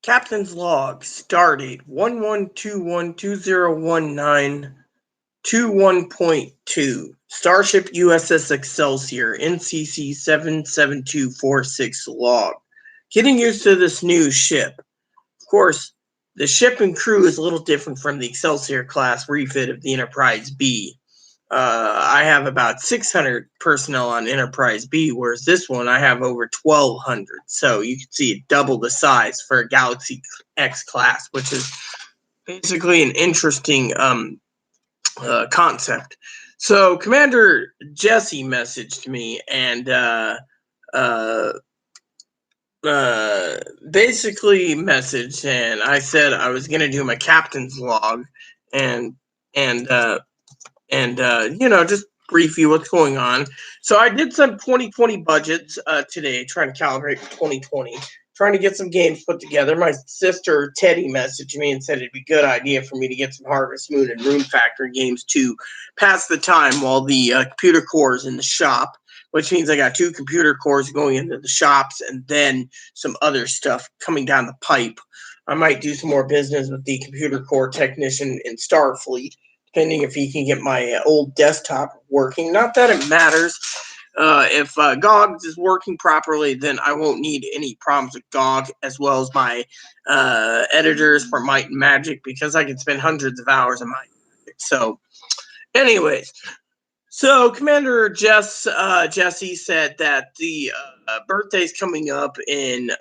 Captain's log. Stardate 1121201921.2. Starship USS Excelsior NCC 77246 log. Getting used to this new ship. Of course, the ship and crew is a little different from the Excelsior class refit of the Enterprise B. I have about 600 personnel on Enterprise B, whereas this one I have over 1,200. So you can see it double the size for a Galaxy X class, which is basically an interesting concept. So Commander Jesse messaged me and basically messaged, and I said I was going to do my captain's log and just brief you what's going on. So I did some 2020 budgets today, trying to calibrate for 2020, trying to get some games put together. My sister Teddy messaged me and said it'd be a good idea for me to get some Harvest Moon and Rune Factory games to pass the time while the computer core is in the shop, which means I got 2 computer cores going into the shops and then some other stuff coming down the pipe. I might do some more business with the computer core technician in Starfleet, depending if he can get my old desktop working. Not that it matters. If GOG is working properly, then I won't need any problems with GOG, as well as my editors for Might and Magic, because I can spend hundreds of hours on Might and Magic. So, anyways, so Commander Jesse said that the birthday's coming up in...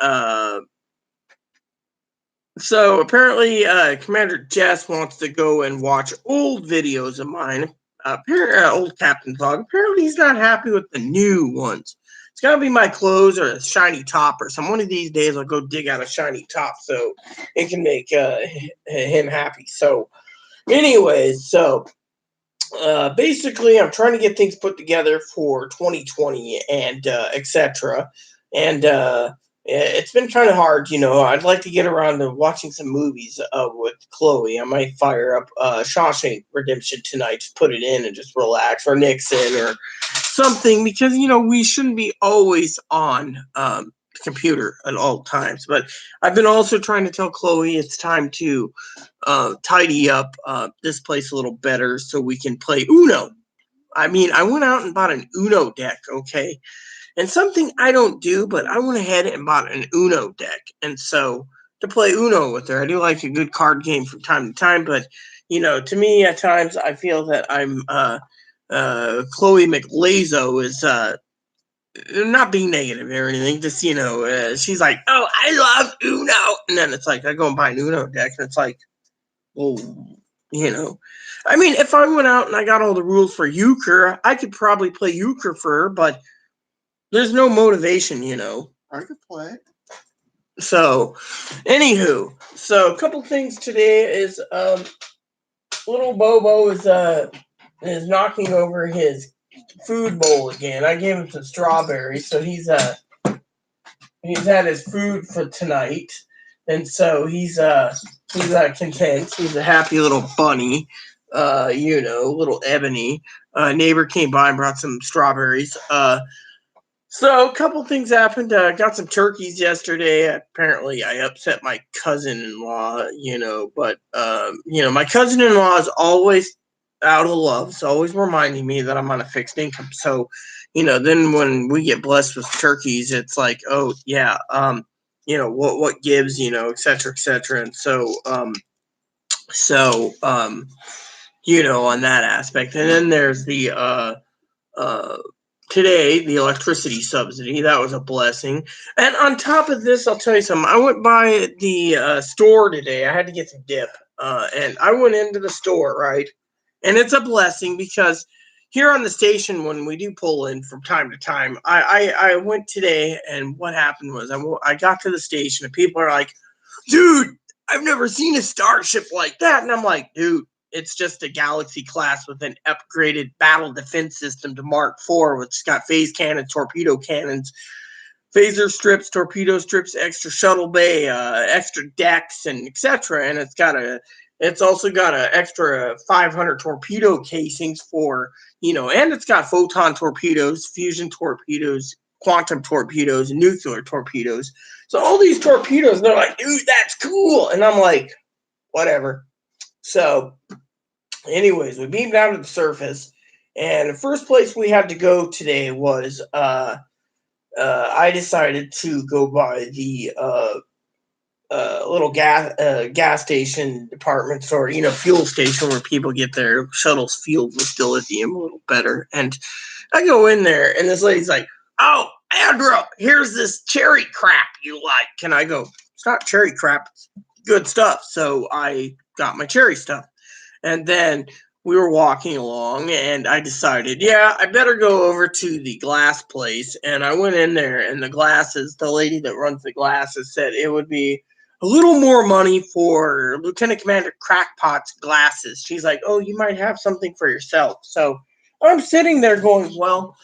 So apparently, Commander Jess wants to go and watch old videos of mine. Old Captain's log. Apparently, he's not happy with the new ones. It's gotta be my clothes or a shiny top or some. One of these days, I'll go dig out a shiny top so it can make him happy. So, anyways, basically, I'm trying to get things put together for 2020 and etc. And it's been kind of hard, I'd like to get around to watching some movies with Chloe. I might fire up Shawshank Redemption tonight, just put it in and just relax, or Nixon or something, because we shouldn't be always on the computer at all times. But I've been also trying to tell Chloe it's time to tidy up this place a little better so we can play Uno. I mean, I went out and bought an Uno deck, okay? And something I don't do, but I went ahead and bought an Uno deck. And so to play Uno with her, I do like a good card game from time to time. But, to me, at times, I feel that I'm Chloe McLazo is not being negative or anything. Just, she's like, oh, I love Uno. And then it's like, I go and buy an Uno deck. And it's like, well, I mean, if I went out and I got all the rules for euchre, I could probably play euchre for her, but there's no motivation, I could play. So, anywho, a couple things today is little Bobo is knocking over his food bowl again. I gave him some strawberries, so he's had his food for tonight, and so he's content. He's a happy little bunny, little Ebony. Neighbor came by and brought some strawberries. So a couple things happened. Got some turkeys yesterday. Apparently, I upset my cousin-in-law, but my cousin-in-law is always out of love. It's always reminding me that I'm on a fixed income. So, then when we get blessed with turkeys, it's like, oh yeah, what gives, et cetera, et cetera. And so, on that aspect. And then there's the today, the electricity subsidy. That was a blessing. And on top of this, I'll tell you something. I went by the store today. I had to get some dip. And I went into the store, right? And it's a blessing because here on the station, when we do pull in from time to time, I went today, and what happened was I got to the station, and people are like, dude, I've never seen a starship like that. And I'm like, dude, it's just a Galaxy class with an upgraded battle defense system to Mark IV, which has got phase cannons, torpedo cannons, phaser strips, torpedo strips, extra shuttle bay, extra decks, and etc. And it's got a It's also got an extra 500 torpedo casings for, and it's got photon torpedoes, fusion torpedoes, quantum torpedoes, and nuclear torpedoes. So all these torpedoes, they're like, dude, that's cool. And I'm like, whatever. So, anyways, we beamed down to the surface. And the first place we had to go today was I decided to go by the little gas station department store, fuel station where people get their shuttles fueled with dilithium a little better. And I go in there, and this lady's like, "Oh, Andrew, here's this cherry crap you like." And I go, "It's not cherry crap, it's good stuff." So I got my cherry stuff. And then we were walking along, and I decided, yeah, I better go over to the glass place. And I went in there, and the lady that runs the glasses said it would be a little more money for Lieutenant Commander Crackpot's glasses. She's like, "Oh, you might have something for yourself." So I'm sitting there going, well,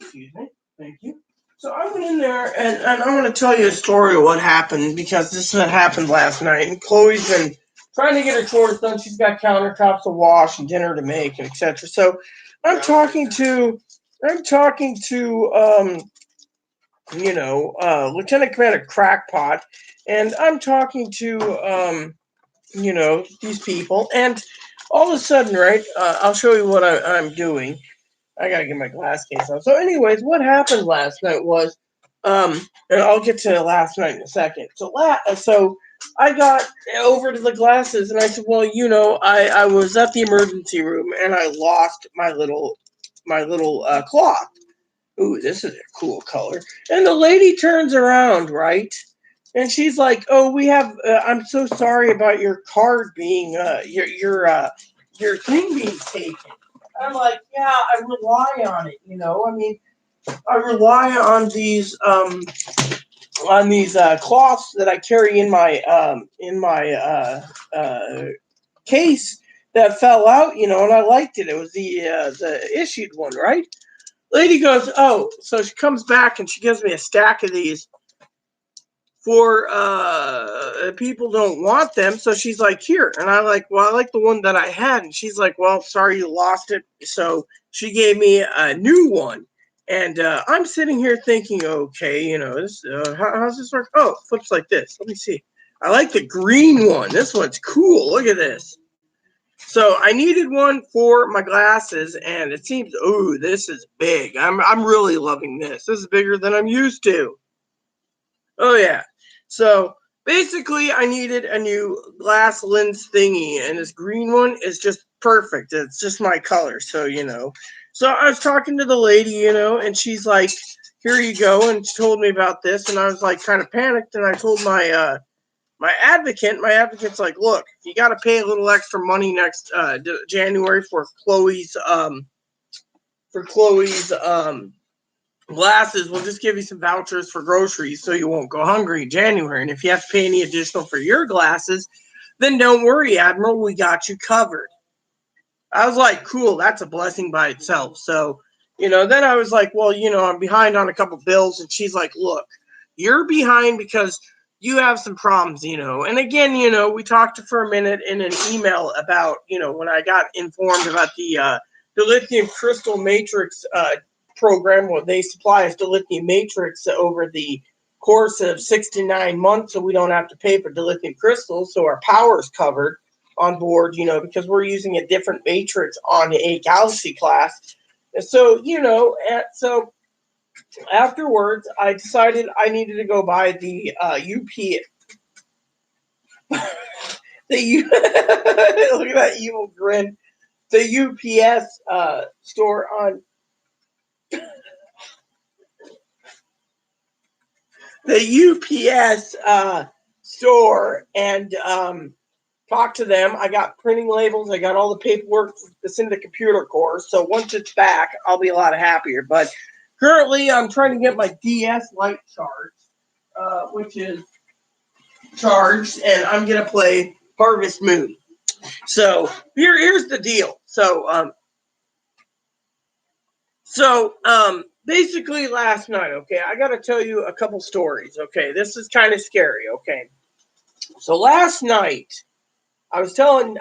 excuse me, thank you. So I went in there, and I'm going to tell you a story of what happened, because this happened last night, and Chloe's been trying to get her chores done. She's got countertops to wash and dinner to make, and etc. So I'm talking to Lieutenant Commander Crackpot, and I'm talking to these people, and all of a sudden, right? I'll show you what I'm doing. I gotta get my glass case on. So, anyways, what happened last night was, and I'll get to last night in a second. So I got over to the glasses, and I said, "Well, I was at the emergency room, and I lost my little cloth. Ooh, this is a cool color." And the lady turns around, right? And she's like, "Oh, we have. I'm so sorry about your card being your thing being taken." I'm like, "Yeah, I rely on it. I mean, I rely on these cloths that I carry in my case that fell out. And I liked it. It was the issued one, right?" Lady goes, "Oh," so she comes back and she gives me a stack of these for people don't want them. So she's like, "Here." And I'm like, "Well, I like the one that I had." And she's like, "Well, sorry you lost it." So she gave me a new one. And I'm sitting here thinking, okay, this how's this work? Oh, it flips like this. Let me see. I like the green one. This one's cool. Look at this. So I needed one for my glasses, and it seems, this is big. I'm really loving this. This is bigger than I'm used to. Oh yeah. So basically, I needed a new glass lens thingy, and this green one is just perfect. It's just my color. So. So I was talking to the lady, and she's like, "Here you go," and she told me about this, and I was like kind of panicked, and I told my advocate. My advocate's like, "Look, you got to pay a little extra money next January for Chloe's glasses. We'll just give you some vouchers for groceries so you won't go hungry in January. And if you have to pay any additional for your glasses, then don't worry, Admiral, we got you covered." I was like, "Cool, that's a blessing by itself." So, then I was like, "Well, I'm behind on a couple bills." And she's like, "Look, you're behind because you have some problems, And again, we talked for a minute in an email about, when I got informed about the lithium crystal matrix program, where they supply us the lithium matrix over the course of 6 to 9 months, so we don't have to pay for the lithium crystals, so our power is covered on board, because we're using a different matrix on a Galaxy class. So, so afterwards, I decided I needed to go buy the UP. Look at that evil grin. The UPS store on the UPS store and talk to them. I got printing labels. I got all the paperwork that's in the computer course. So once it's back, I'll be a lot happier. But currently, I'm trying to get my DS Lite charged, which is charged, and I'm going to play Harvest Moon. So here's the deal. So basically last night, okay, I got to tell you a couple stories. Okay, this is kind of scary. Okay, so last night I was telling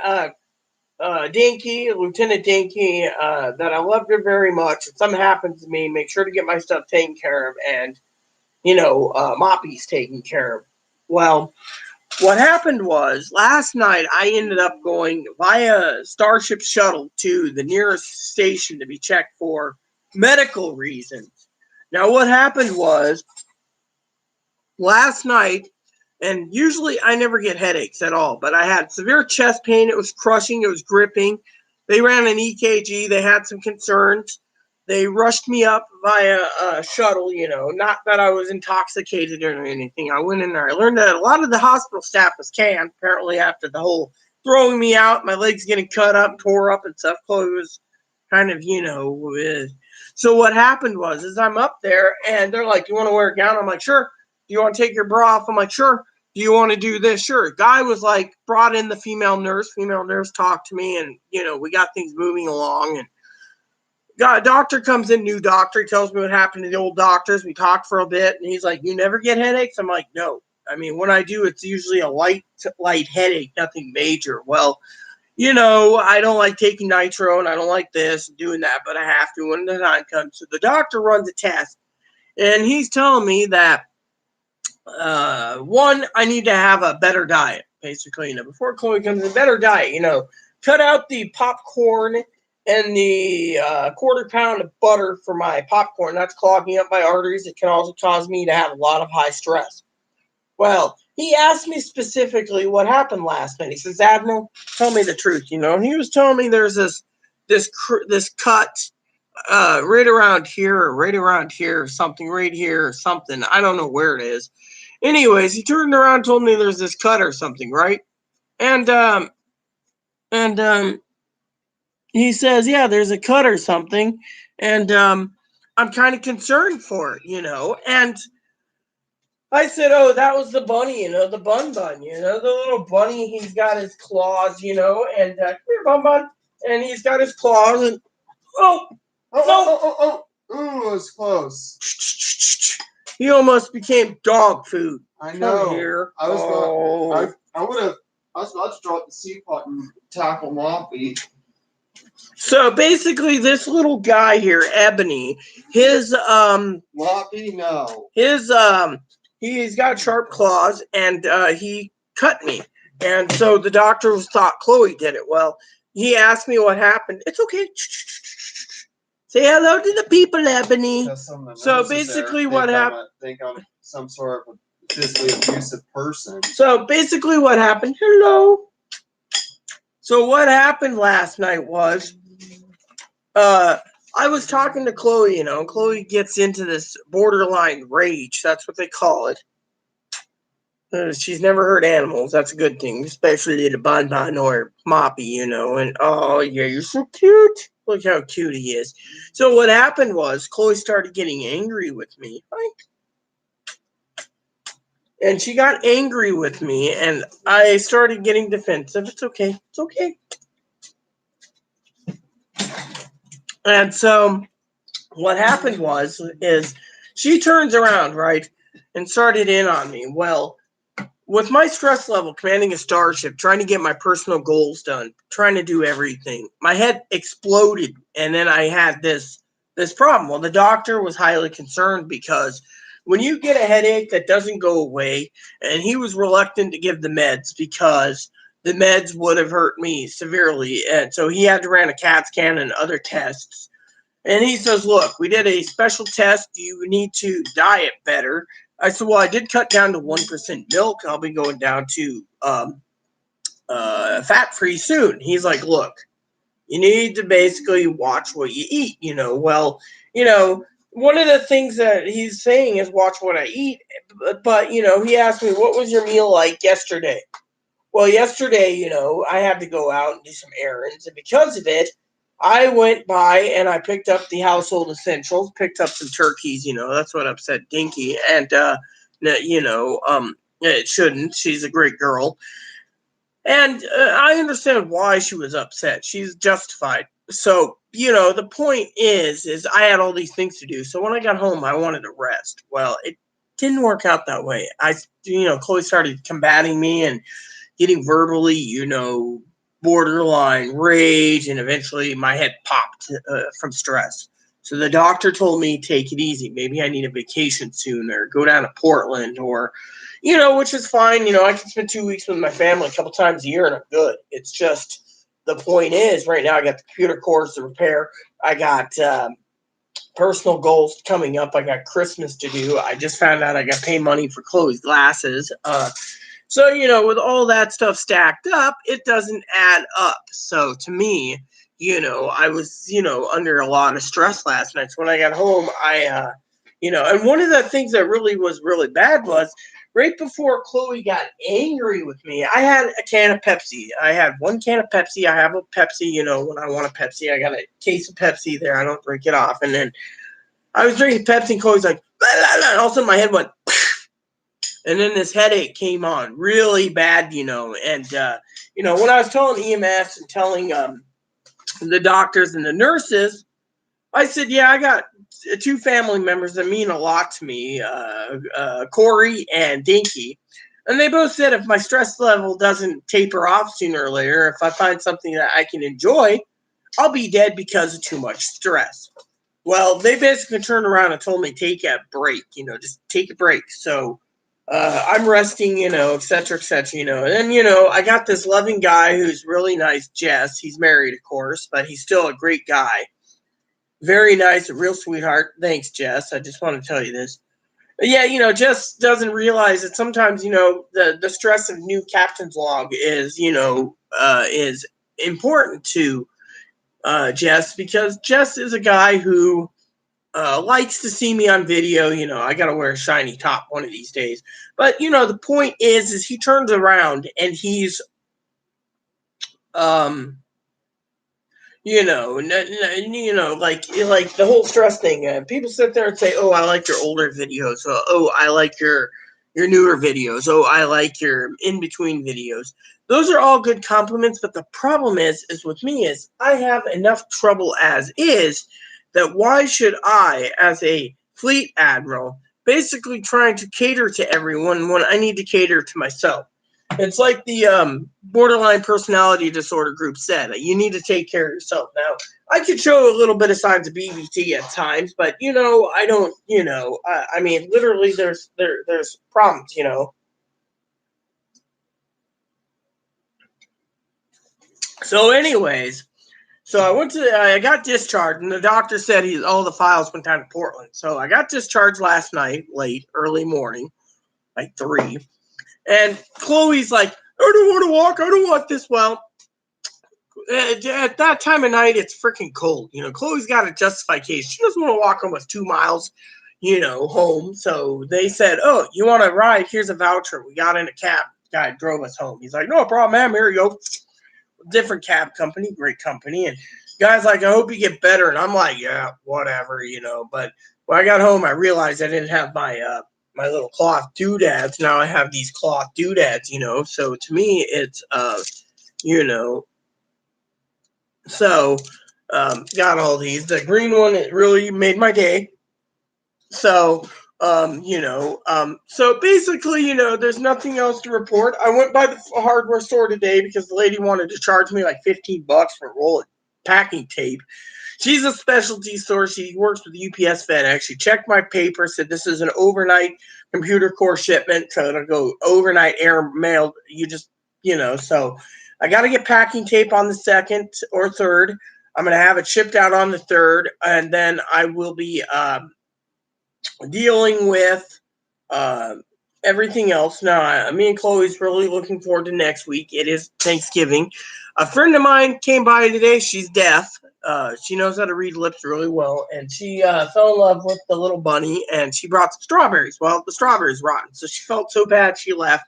Dinky, Lieutenant Dinky, that I loved her very much. If something happens to me, make sure to get my stuff taken care of, and Moppy's taken care of. Well, what happened was last night I ended up going via Starship Shuttle to the nearest station to be checked for medical reasons. Now, what happened was last night, and usually I never get headaches at all, but I had severe chest pain. It was crushing, it was gripping. They ran an EKG, they had some concerns. They rushed me up via a shuttle, not that I was intoxicated or anything. I went in there. I learned that a lot of the hospital staff was canned, apparently, after the whole throwing me out, my legs getting cut up, tore up, and stuff. Chloe was kind of, So what happened was, is I'm up there, and they're like, "You want to wear a gown?" I'm like, "Sure." "Do you want to take your bra off?" I'm like, "Sure." "Do you want to do this?" "Sure." Guy was like, brought in the female nurse. Female nurse talked to me, and, we got things moving along, and doctor comes in, new doctor. He tells me what happened to the old doctors. We talked for a bit, and he's like, "You never get headaches?" I'm like, "No. I mean, when I do, it's usually a light headache, nothing major." Well, I don't like taking nitro, and I don't like this and doing that, but I have to when the time comes. So the doctor runs a test, and he's telling me that one, I need to have a better diet, basically. Before Chloe comes in, better diet. Cut out the popcorn and the quarter pound of butter for my popcorn. That's clogging up my arteries. It can also cause me to have a lot of high stress. Well, he asked me specifically what happened last night. He says, "Admiral, tell me the truth." And he was telling me there's this cut right around here, or right around here, or something right here, or something. I don't know where it is. Anyways, he turned around and told me there's this cut or something, right? And he says, "Yeah, there's a cut or something," and I'm kind of concerned for it. And I said, "Oh, that was the bunny, the bun, the little bunny. He's got his claws, and come here, bun, and he's got his claws, and oh, Ooh, it was close. He almost became dog food." I know. Come here. I was I was about to drop the C-pot and tackle Moppy. So basically, this little guy here, Ebony, his Moppy, no. He's got sharp claws, and he cut me. And so the doctors thought Chloe did it. Well, he asked me what happened. "It's okay. Say hello to the people, Ebony." So basically, what happened? Think I'm some sort of a physically abusive person. So basically, what happened? Hello. So what happened last night was, I was talking to Chloe, Chloe gets into this borderline rage. That's what they call it. She's never hurt animals. That's a good thing, especially the Bon or Moppy, and oh yeah, you're so cute. Look how cute he is. So what happened was Chloe started getting angry with me. And she got angry with me, and I started getting defensive. "It's okay. It's okay." And so what happened is she turns around, right, and started in on me. Well, with my stress level, commanding a starship, trying to get my personal goals done, trying to do everything, my head exploded, and then I had this problem. Well, the doctor was highly concerned because when you get a headache that doesn't go away, and he was reluctant to give the meds because the meds would have hurt me severely, and so he had to run a CAT scan and other tests. And he says, "Look, we did a special test. You need to diet better." I said, "Well, I did cut down to 1% milk. I'll be going down to fat-free soon." He's like, "Look, you need to basically watch what you eat, Well, one of the things that he's saying is watch what I eat. But he asked me, "What was your meal like yesterday?" Well, yesterday, I had to go out and do some errands. And because of it, I went by and I picked up the household essentials, picked up some turkeys, that's what upset Dinky. And, it shouldn't. She's a great girl. And I understand why she was upset. She's justified. So, the point is I had all these things to do. So when I got home, I wanted to rest. Well, it didn't work out that way. Chloe started combating me, and getting verbally, borderline rage, and eventually my head popped from stress. So the doctor told me, take it easy. Maybe I need a vacation soon, or go down to Portland, or, which is fine. I can spend 2 weeks with my family a couple times a year and I'm good. It's just the point is right now I got the computer course to repair. I got personal goals coming up. I got Christmas to do. I just found out I got to pay money for Chloe's glasses. So, with all that stuff stacked up, it doesn't add up. So to me, I was, under a lot of stress last night. So when I got home, and one of the things that really was really bad was right before Chloe got angry with me, I had a can of Pepsi. I had one can of Pepsi. I have a Pepsi, when I want a Pepsi, I got a case of Pepsi there. I don't drink it off. And then I was drinking Pepsi and Chloe's like, blah, blah, blah, and all of a sudden my head went, and then this headache came on really bad, and, when I was telling EMS and telling the doctors and the nurses, I said, yeah, I got two family members that mean a lot to me, Corey and Dinky. And they both said if my stress level doesn't taper off sooner or later, if I find something that I can enjoy, I'll be dead because of too much stress. Well, they basically turned around and told me, take a break, just take a break. So I'm resting, et cetera, and then, I got this loving guy who's really nice, Jess. He's married, of course, but he's still a great guy. Very nice, a real sweetheart. Thanks, Jess. I just want to tell you this. But yeah, Jess doesn't realize that sometimes, the stress of new captain's log is important to Jess, because Jess is a guy who likes to see me on video. I got to wear a shiny top one of these days. But, the point is he turns around and he's, like the whole stress thing. People sit there and say, "Oh, I like your older videos." Oh, I like your newer videos. Oh, I like your in between videos. Those are all good compliments, but the problem is with me is I have enough trouble as is. That why should I, as a fleet admiral, basically trying to cater to everyone when I need to cater to myself? It's like the borderline personality disorder group said, you need to take care of yourself. Now, I could show a little bit of signs of BBT at times, but, I don't, I mean, literally there's problems, So anyways, I got discharged, and the doctor said all the files went down to Portland. So I got discharged last night, early morning, like 3. And Chloe's like, I don't want to walk. I don't want this. Well, at that time of night, it's freaking cold. Chloe's got a justification. She doesn't want to walk almost 2 miles, home. So they said, oh, you want to ride? Here's a voucher. We got in a cab. Guy drove us home. He's like, no problem, ma'am. Here you go. Different cab company, great company. And guy's like, I hope you get better. And I'm like, yeah, whatever, But when I got home, I realized I didn't have my my little cloth doodads. Now I have these cloth doodads, So to me, it's so got all these. The green one, it really made my day. So so basically, there's nothing else to report. I went by the hardware store today because the lady wanted to charge me like $15 for a roll of packing tape. She's a specialty store. She works with UPS FedEx. She checked my paper, said this is an overnight computer core shipment, so it'll go overnight air mail. You just, so I got to get packing tape on the 2nd or 3rd. I'm going to have it shipped out on the 3rd, and then I will be dealing with everything else. Now, me and Chloe's really looking forward to next week. It is Thanksgiving. A friend of mine came by today. She's deaf. She knows how to read lips really well, and she fell in love with the little bunny, and she brought some strawberries. Well, the strawberries rotten, so she felt so bad she left.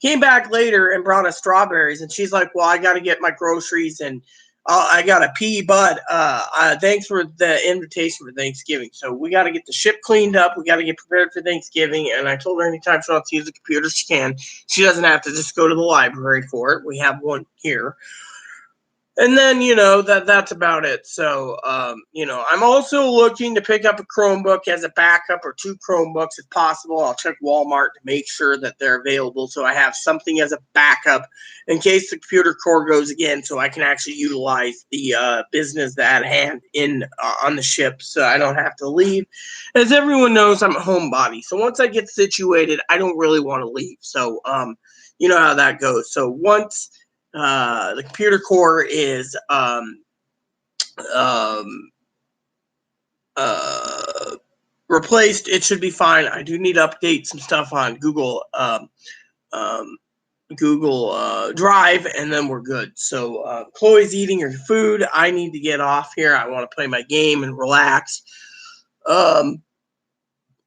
Came back later and brought us strawberries, and she's like, well, I got to get my groceries, and I got to pee, but thanks for the invitation for Thanksgiving. So we got to get the ship cleaned up. We got to get prepared for Thanksgiving. And I told her anytime she wants to use the computer, she can. She doesn't have to just go to the library for it. We have one here. And then, that's about it. So, I'm also looking to pick up a Chromebook as a backup, or 2 Chromebooks if possible. I'll check Walmart to make sure that they're available, so I have something as a backup in case the computer core goes again, so I can actually utilize the business at hand on the ship, so I don't have to leave. As everyone knows, I'm a homebody, so once I get situated, I don't really want to leave. So, you know how that goes. So once the computer core is um, replaced, it should be fine. I do need to update some stuff on Google Drive, and then we're good. So Chloe's eating her food. I need to get off here. I want to play my game and relax.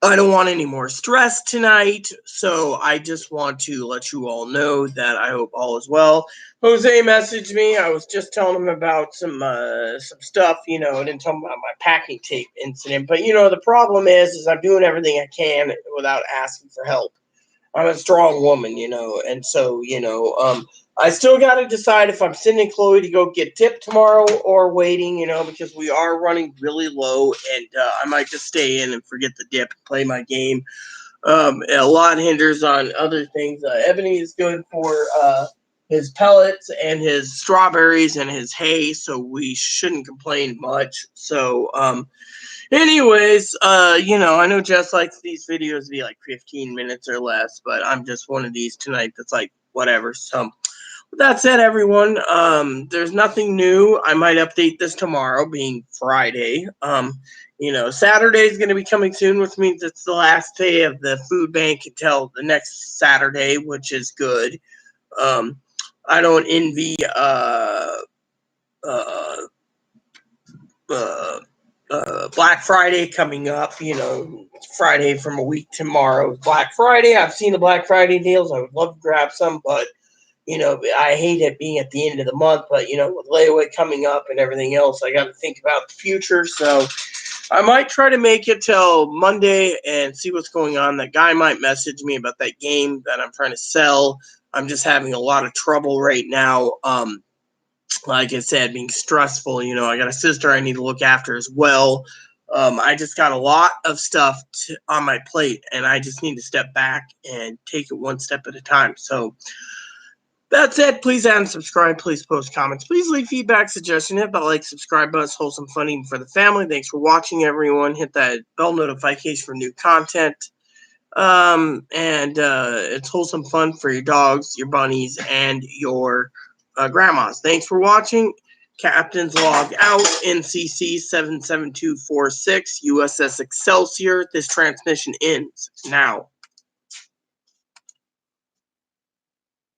I don't want any more stress tonight, so I just want to let you all know that I hope all is well. Jose messaged me. I was just telling him about some stuff, I didn't tell him about my packing tape incident. But the problem is I'm doing everything I can without asking for help. I'm a strong woman, and so I still got to decide if I'm sending Chloe to go get dip tomorrow or waiting, because we are running really low, and I might just stay in and forget the dip and play my game. A lot hinders on other things. Ebony is good for his pellets and his strawberries and his hay, so we shouldn't complain much. So, anyways, I know Jess likes these videos to be like 15 minutes or less, but I'm just one of these tonight that's like whatever. So with that said, everyone, there's nothing new. I might update this tomorrow, being Friday. Saturday is going to be coming soon, which means it's the last day of the food bank until the next Saturday, which is good. I don't envy uh, uh, Black Friday coming up. Friday from a week tomorrow is Black Friday. I've seen the Black Friday deals. I would love to grab some, but I hate it being at the end of the month. But with layaway coming up and everything else, I got to think about the future. So I might try to make it till Monday and see what's going on. That guy might message me about that game that I'm trying to sell. I'm just having a lot of trouble right now. Like I said, being stressful. I got a sister I need to look after as well. I just got a lot of stuff on my plate, and I just need to step back and take it one step at a time. So that said, please add and subscribe. Please post comments. Please leave feedback, suggestion. Hit that like, subscribe button. It's wholesome fun even for the family. Thanks for watching, everyone. Hit that bell notification for new content. And it's wholesome fun for your dogs, your bunnies, and your grandmas. Thanks for watching. Captain's log out. NCC 77246 USS Excelsior. This transmission ends now.